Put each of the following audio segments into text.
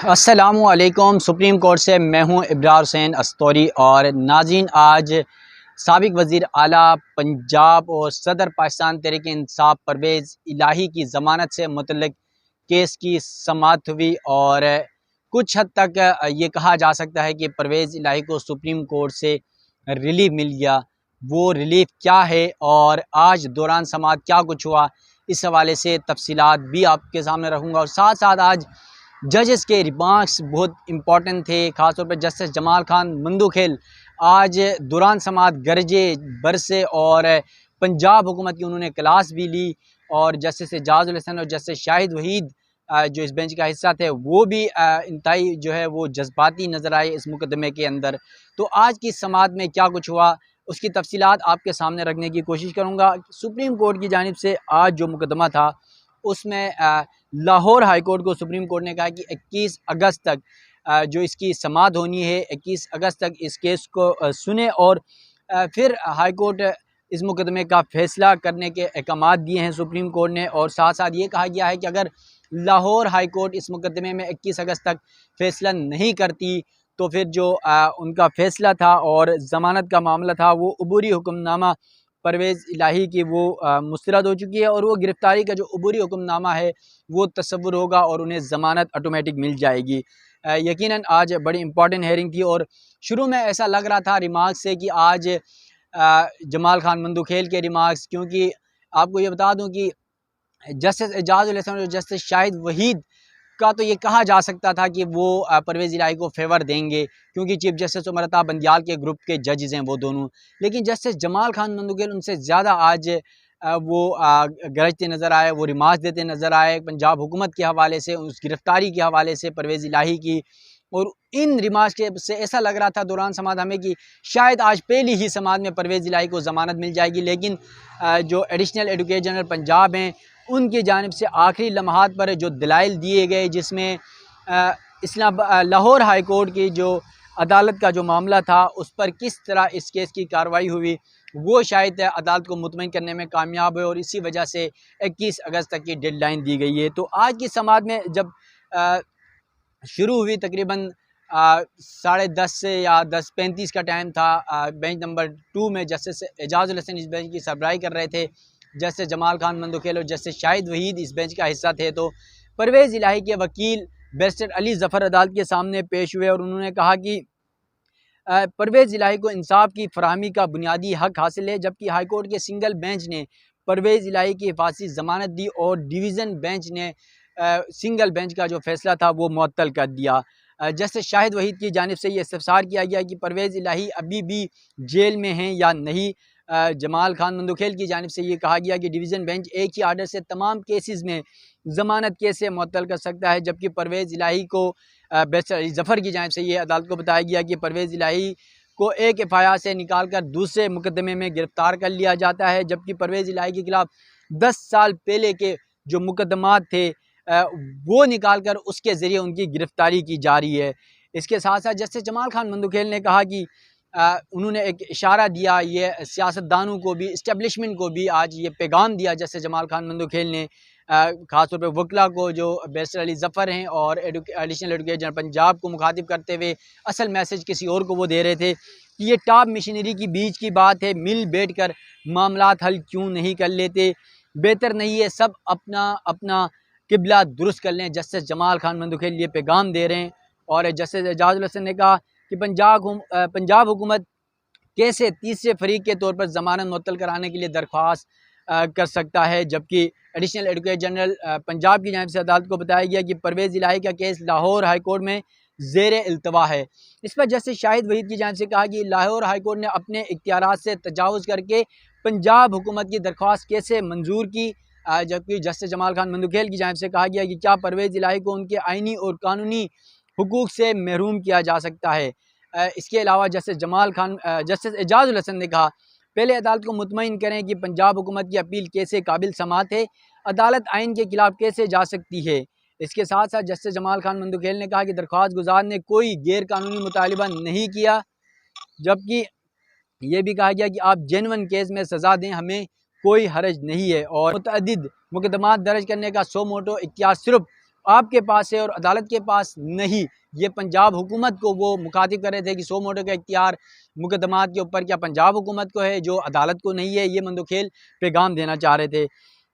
अस्सलामुअलैकुम। Supreme court से मैं हूं इब्रार हुसैन अस्तौरी। और नाज़रीन, आज साबिक वज़ीर आला पंजाब और सदर पाकिस्तान तहरीक इंसाफ परवेज़ इलाही की ज़मानत से मुतल्लिक़ केस की समाअत हुई और कुछ हद तक ये कहा जा सकता है कि परवेज़ इलाही को सुप्रीम कोर्ट से रिलीफ मिल गया। वो रिलीफ क्या है और आज दौरान समाअत क्या कुछ हुआ, इस हवाले से तफसीलात भी आपके सामने रखूँगा। और साथ साथ आज जजेस के रिमार्क्स बहुत इंपॉर्टेंट थे, ख़ासतौर पर जस्टिस जमाल खान मंदुखेल आज दौरान समाअत गरजे बरसे और पंजाब हुकूमत की उन्होंने क्लास भी ली। और जस्टिस एजाजुल हसन और जस्टिस शाहिद वहीद जो इस बेंच का हिस्सा थे, वो भी इंतहाई जो है वो जज्बाती नज़र आए इस मुकदमे के अंदर। तो आज की समाअत में क्या कुछ हुआ, उसकी तफसीलात आपके सामने रखने की कोशिश करूँगा। सुप्रीम कोर्ट की जानिब से आज जो मुकदमा था उसमें लाहौर हाई कोर्ट को सुप्रीम कोर्ट ने कहा कि 21 अगस्त तक जो इसकी समाअत होनी है, 21 अगस्त तक इस केस को सुने और फिर हाई कोर्ट इस मुकदमे का फ़ैसला करने के अहकामात दिए हैं सुप्रीम कोर्ट ने। और साथ साथ ये कहा गया है कि अगर लाहौर हाई कोर्ट इस मुकदमे में 21 अगस्त तक फ़ैसला नहीं करती तो फिर जो उनका फ़ैसला था और ज़मानत का मामला था वो अबूरी हुक्मनामा परवेज़ इलाही की वो मुस्तरद हो चुकी है और वो गिरफ़्तारी का जो अबूरी हुक्मनामा है वो तस्वुर होगा और उन्हें ज़मानत ऑटोमेटिक मिल जाएगी। यकीनन आज बड़ी इंपॉर्टेंट हेयरिंग थी और शुरू में ऐसा लग रहा था रिमार्क्स से कि आज जमाल खान मंदुखेल के रिमार्क्स, क्योंकि आपको ये बता दूं कि जस्टिस एजाजुल हसन और जस्टिस शाहिद वहीद का तो ये कहा जा सकता था कि वो परवेज़ इलाही को फेवर देंगे क्योंकि चीफ जस्टिस उमर अता बंदियाल के ग्रुप के जजेस हैं वो दोनों। लेकिन जस्टिस जमाल खान मंदुखेल उनसे ज़्यादा आज वो गरजते नज़र आए, वो रिमार्क्स देते नज़र आए पंजाब हुकूमत के हवाले से, उस गिरफ़्तारी के हवाले से परवेज़ इलाही की। और इन रिमार्क्स के से ऐसा लग रहा था दौरान समाअत हमें कि शायद आज पहली ही समाअत में परवेज़ इलाही को ज़मानत मिल जाएगी। लेकिन जो एडिशनल एडवोकेट जनरल पंजाब हैं उनकी जानिब से आखिरी लम्हात पर जो दलाइल दिए गए, जिसमें लाहौर हाई कोर्ट की जो अदालत का जो मामला था उस पर किस तरह इस केस की कार्रवाई हुई, वो शायद अदालत को मुतमईन करने में कामयाब है और इसी वजह से 21 अगस्त तक की डेडलाइन दी गई है। तो आज की समाअत में जब शुरू हुई तकरीबन 10:30 से या 10:35 का टाइम था, बेंच नंबर 2 में जस्टिस एजाजुल हसन इस बेंच की सरबराही कर रहे थे, जस्टिस जमाल खान मंदुखेल और जस्टिस शाहिद वहीद इस बेंच का हिस्सा थे। तो परवेज़ इलाही के वकील बैरिस्टर अली ज़फ़र अदालत के सामने पेश हुए और उन्होंने कहा कि परवेज़ इलाही को इंसाफ की फराहमी का बुनियादी हक हासिल है, जबकि हाई कोर्ट के सिंगल बेंच ने परवेज़ इलाही की हिफाजती ज़मानत दी और डिवीज़न बेंच ने सिंगल बेंच का जो फ़ैसला था वो मुअत्तल कर दिया। जस्टिस शाहिद वहीद की जानिब से ये इस्तफ़सार किया गया कि परवेज़ इलाही अभी भी जेल में हैं या नहीं। जमाल खान मंदुखेल की जानिब से ये कहा गया कि डिवीज़न बेंच एक ही आर्डर से तमाम केसेस में ज़मानत कैसे मुअत्तल कर सकता है, जबकि परवेज़ इलाही को बैरिस्टर अली ज़फ़र की जानिब से ये अदालत को बताया गया कि परवेज़ इलाही को एक एफआईआर से निकाल कर दूसरे मुकदमे में गिरफ़्तार कर लिया जाता है, जबकि परवेज़ इलाही के खिलाफ 10 साल पहले के जो मुकदमात थे वो निकाल कर उसके ज़रिए उनकी गिरफ़्तारी की जा रही है। इसके साथ साथ जस्टिस जमाल खान मंदुखेल ने कहा कि उन्होंने एक इशारा दिया, ये सियासतदानों को भी, इस्टेब्लिशमेंट को भी आज ये पैगाम दिया जस्टिस जमाल खान मंदुखेल ने, ख़ासतौर पर वकला को जो बैरिस्टर अली ज़फ़र हैं और एडिशनल एडवोकेट जनरल पंजाब को मुखातिब करते हुए असल मैसेज किसी और को वो दे रहे थे कि ये टॉप मिशनरी की बीच की बात है, मिल बैठ कर मामलात हल क्यों नहीं कर लेते, बेहतर नहीं है सब अपना अपना किबला दुरुस्त कर लें। जस्टिस जमाल खान मंदुखेल ये पैगाम दे रहे हैं। और जस्टिस एजाजुल हसन ने कहा कि पंजाब हुकूमत कैसे तीसरे फरीक के तौर पर ज़मानत मुअत्तल कराने के लिए दरख्वास्त कर सकता है, जबकि एडिशनल एडवोकेट जनरल पंजाब की जानिब से अदालत को बताया गया कि परवेज़ इलाही का केस लाहौर हाई कोर्ट में ज़ेर इल्तवा है। इस पर जस्टिस शाहिद वहीद की जानिब से कहा कि लाहौर हाई कोर्ट ने अपने इख्तियारात से तजावुज़ करके पंजाब हुकूमत की दरख्वास्त कैसे मंजूर की, जबकि जस्टिस जमाल खान मंदुखेल की जानिब से कहा गया कि क्या परवेज़ इलाही को उनके आइनी और कानूनी हुकूक से महरूम किया जा सकता है। इसके अलावा जस्टिस एजाजुल हसन ने कहा पहले अदालत को मुतमईन करें कि पंजाब हुकूमत की अपील कैसे काबिल समात है, अदालत आइन के खिलाफ कैसे जा सकती है। इसके साथ साथ जस्टिस जमाल खान मंदुखेल ने कहा कि दरख्वास्त गुजार ने कोई गैर कानूनी मुतालिबा नहीं किया, जबकि ये भी कहा गया कि आप जेन्युइन केस में सज़ा दें, हमें कोई हरज नहीं है। और मुतअद्दिद मुकदमात दर्ज करने का सो मोटो इख्तियार सिर्फ आपके पास है और अदालत के पास नहीं। ये पंजाब हुकूमत को वो मुखातिब कर रहे थे कि 100 मोटो का इख्तियार मुकदमात के ऊपर क्या पंजाब हुकूमत को है, जो अदालत को नहीं है। ये मंदोखेल पैगाम देना चाह रहे थे।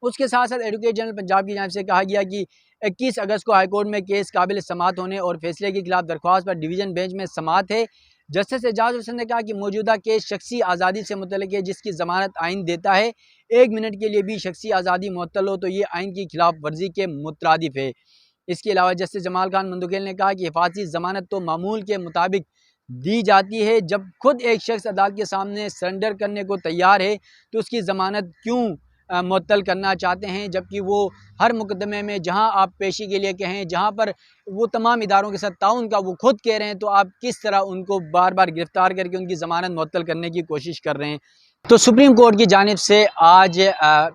उसके साथ साथ एडवोकेट जनरल पंजाब की जानिब से कहा गया कि 21 अगस्त को हाईकोर्ट में केस काबिल समात होने और फैसले के खिलाफ दरख्वास्त पर डिवीज़न बेंच में समात है। जस्टिस एजाज हुसैन ने कहा कि मौजूदा केस शख्सी आज़ादी से मुतल्लिक़ है, जिसकी ज़मानत आइन देता है। 1 मिनट के लिए भी शख्सी आज़ादी मुअत्तल हो तो ये आइन की खिलाफ वर्जी के मुतरादिफ है। इसके अलावा जस्टिस जमाल खान मंदोखेल ने कहा कि हिफाजती ज़मानत तो मामूल के मुताबिक दी जाती है। जब खुद एक शख्स अदालत के सामने सरेंडर करने को तैयार है तो उसकी ज़मानत क्यों मुअत्तल करना चाहते हैं, जबकि वो हर मुकदमे में जहां आप पेशी के लिए कहें, जहां पर वो तमाम इदारों के साथ ताउन का वो खुद कह रहे हैं, तो आप किस तरह उनको बार बार गिरफ्तार करके उनकी ज़मानत मुअत्तल करने की कोशिश कर रहे हैं। तो सुप्रीम कोर्ट की जानिब से आज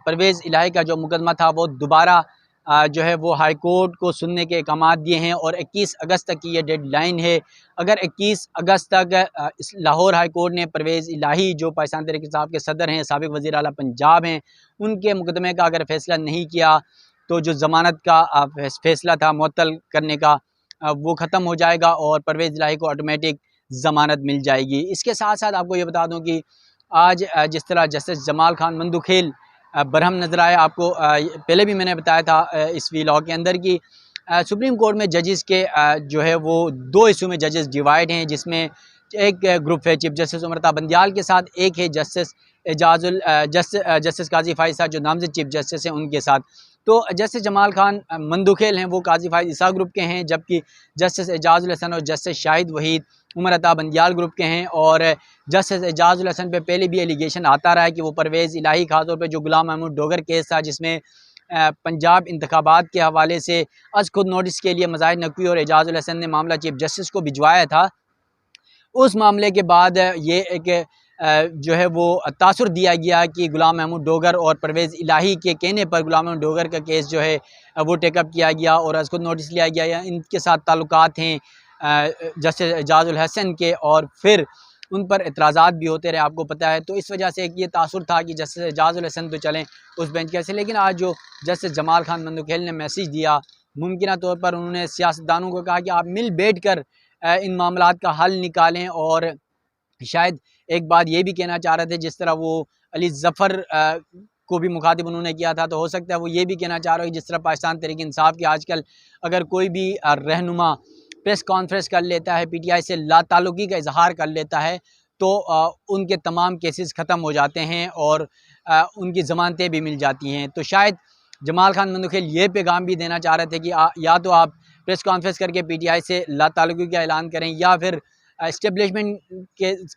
परवेज़ इलाही का जो मुकदमा था वो दोबारा जो है वो हाई कोर्ट को सुनने के अहकामात दिए हैं और 21 अगस्त तक की ये डेडलाइन है। अगर 21 अगस्त तक इस लाहौर हाई कोर्ट ने परवेज़ इलाही जो पाकिस्तान तहरीक इंसाफ के सदर हैं, साबिक़ वज़ीर आला पंजाब हैं, उनके मुकदमे का अगर फ़ैसला नहीं किया तो जो ज़मानत का फ़ैसला था मुअत्तल करने का वो ख़त्म हो जाएगा और परवेज़ इलाही को ऑटोमेटिक ज़मानत मिल जाएगी। इसके साथ साथ आपको ये बता दूँ कि आज जिस तरह जस्टिस जमाल खान मंदोखेल बरहम नज़र आए, आपको पहले भी मैंने बताया था इस वीलॉग के अंदर कि सुप्रीम कोर्ट में जजेस के जो है वो 2 हिस्सों में जजेस डिवाइड हैं, जिसमें एक ग्रुप है चीफ जस्टिस उमरता बंदियाल के साथ, एक है जस्टिस एजाजुल जस्टिस काजी फाइज साहब जो नामज़द चीफ जस्टिस हैं उनके साथ। तो जस्टिस जमाल खान मंदोखेल हैं वो काजी फाइज इसा ग्रुप के हैं, जबकि जस्टिस एजाजुल हसन और जस्टिस शाहिद वहीद उमर अता बंदियाल ग्रुप के हैं। और जस्टिस एजाजुल हसन पे पहले भी एलिगेशन आता रहा है कि वो परवेज़ इलाही खासतौर पर जो गुलाम महमूद डोगर केस था, जिसमें पंजाब इंतखाबात के हवाले से अज खुद नोटिस के लिए मज़ाहिर नकवी और एजाजुल हसन ने मामला चीफ जस्टिस को भिजवाया था। उस मामले के बाद ये एक जो है वो तासुर दिया गया कि गुलाम महमूद डोगर और परवेज़ इलाही के कहने पर गुलाम महमूद डोगर का केस जो है वो टेकअप किया गया और अज खुद नोटिस लिया गया या इनके साथ ताल्लुकात हैं जस्टिस एजाजुल हसन के, और फिर उन पर एतराज़ात भी होते रहे, आपको पता है। तो इस वजह से एक ये तासुर था कि जस्टिस एजाजुल हसन तो चलें उस बेंच कैसे, लेकिन आज जो जस्टिस जमाल खान मंदोखेल ने मैसेज दिया, मुमकिन तौर पर उन्होंने सियासतदानों को कहा कि आप मिल बैठ कर इन मामलात का हल निकालें। और शायद एक बात ये भी कहना चाह रहे थे, जिस तरह वो अली ज़फ़र को भी मुखातिब उन्होंने किया था, तो हो सकता है वो ये भी कहना चाह रहे हो जिस तरह पाकिस्तान तहरीक इंसाफ के आजकल अगर कोई भी रहनुमा प्रेस कॉन्फ्रेंस कर लेता है, पीटीआई से लाताल्लुकी का इजहार कर लेता है, तो उनके तमाम केसेस ख़त्म हो जाते हैं और उनकी ज़मानतें भी मिल जाती हैं। तो शायद जमाल खान मंदोखेल ये पैगाम भी देना चाह रहे थे कि या तो आप प्रेस कॉन्फ्रेंस करके पीटीआई से लाताल्लुकी का ऐलान करें, या फिर इस्टेब्लिशमेंट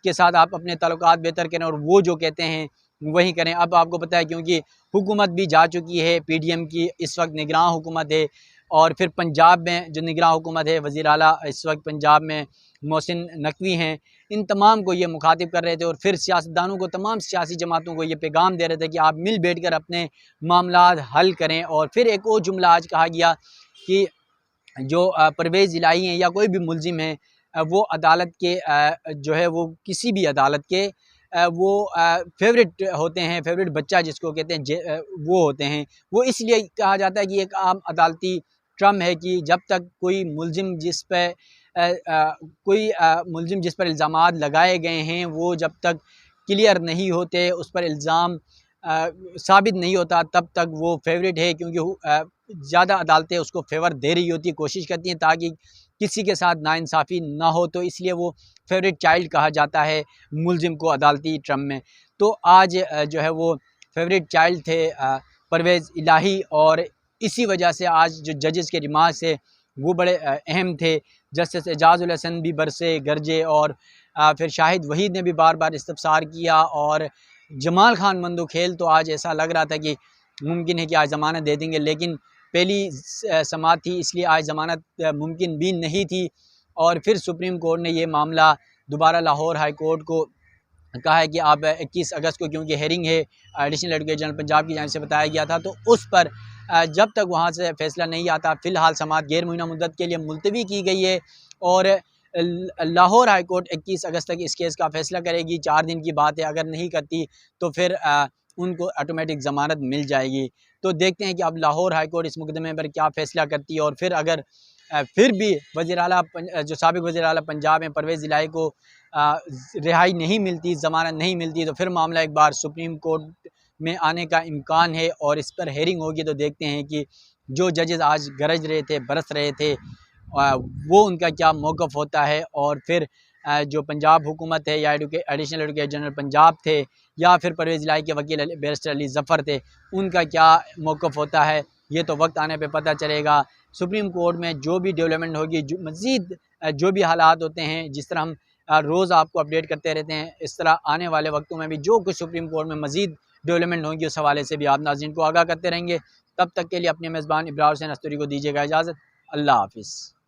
के साथ आप अपने ताल्लुकात बेहतर करें और वो जो कहते हैं वही करें। अब आपको पता है क्योंकि हुकूमत भी जा चुकी है, पीडीएम की इस वक्त निगरान हुकूमत है, और फिर पंजाब में जो निगरान हुकूमत है वज़ीर आला इस वक्त पंजाब में मोहसिन नकवी हैं, इन तमाम को ये मुखातिब कर रहे थे और फिर सियासतदानों को, तमाम सियासी जमातों को ये पैगाम दे रहे थे कि आप मिल बैठ कर अपने मामलात हल करें। और फिर एक और जुमला आज कहा गया कि जो परवेज़ इलाही हैं या कोई भी मुलजिम है, वो अदालत के जो है वो किसी भी अदालत के वो फेवरेट होते हैं, फेवरेट बच्चा जिसको कहते हैं वो होते हैं। वो इसलिए कहा जाता है कि एक आम अदालती ट्रम है कि जब तक कोई मुलजिम जिस पर इल्ज़ामात लगाए गए हैं वो जब तक क्लियर नहीं होते, उस पर इल्ज़ाम साबित नहीं होता, तब तक वो फेवरेट है, क्योंकि ज़्यादा अदालतें उसको फेवर दे रही होती, कोशिश करती हैं ताकि किसी के साथ नाइंसाफ़ी ना हो, तो इसलिए वो फेवरेट चाइल्ड कहा जाता है मुलजिम को अदालती ट्रम में। तो आज जो है वो फेवरेट चाइल्ड थे परवेज़ इलाही, और इसी वजह से आज जो जजेस के रिमार्क से वो बड़े अहम थे। जस्टिस एजाजुल हसन भी बरसे गरजे, और फिर शाहिद वहीद ने भी बार बार इस्तफसार किया, और जमाल खान मंदोखेल तो आज ऐसा लग रहा था कि मुमकिन है कि आज ज़मानत दे देंगे, लेकिन पहली समात थी इसलिए आज ज़मानत मुमकिन भी नहीं थी। और फिर सुप्रीम कोर्ट ने ये मामला दोबारा लाहौर हाई कोर्ट को कहा है कि आप 21 अगस्त को, क्योंकि हेयरिंग है एडिशनल एडवोकेट जनरल पंजाब की जानिब से बताया गया था, तो उस पर जब तक वहाँ से फ़ैसला नहीं आता, फ़िलहाल समात गैर मुइना मुद्दत के लिए मुलतवी की गई है। और लाहौर हाई कोर्ट 21 अगस्त तक इस केस का फ़ैसला करेगी, 4 दिन की बात है, अगर नहीं करती तो फिर उनको ऑटोमेटिक ज़मानत मिल जाएगी। तो देखते हैं कि अब लाहौर हाई कोर्ट इस मुकदमे पर क्या फ़ैसला करती है। और फिर अगर फिर भी वज़ीर आला जो साबिक़ वज़ीर आला पंजाब हैं परवेज़ इलाही को रिहाई नहीं मिलती, ज़मानत नहीं मिलती, तो फिर मामला एक बार सुप्रीम कोर्ट में आने का इम्कान है और इस पर हेयरिंग होगी। तो देखते हैं कि जो जजेस आज गरज रहे थे, बरस रहे थे, वो उनका क्या मौक़िफ़ होता है। और फिर जो पंजाब हुकूमत है या एडिशनल एडवोकेट जनरल पंजाब थे या फिर परवेज़ इलाही के वकील बैरिस्टर अली ज़फ़र थे, उनका क्या मौक़िफ़ होता है, ये तो वक्त आने पे पता चलेगा। सुप्रीम कोर्ट में जो भी डेवलपमेंट होगी, जो मज़ीद जो भी हालात होते हैं, जिस तरह हम रोज़ आपको अपडेट करते रहते हैं, इस तरह आने वाले वक्तों में भी जो कुछ सुप्रीम कोर्ट में मज़ीद डेवलपमेंट होंगी उस हवाले से भी आप नाज़रीन को आगाह करते रहेंगे। तब तक के लिए अपने मेज़बान इब्रार हुसैन अस्तरी को दीजिएगा इजाज़त। अल्लाह हाफ़िज़।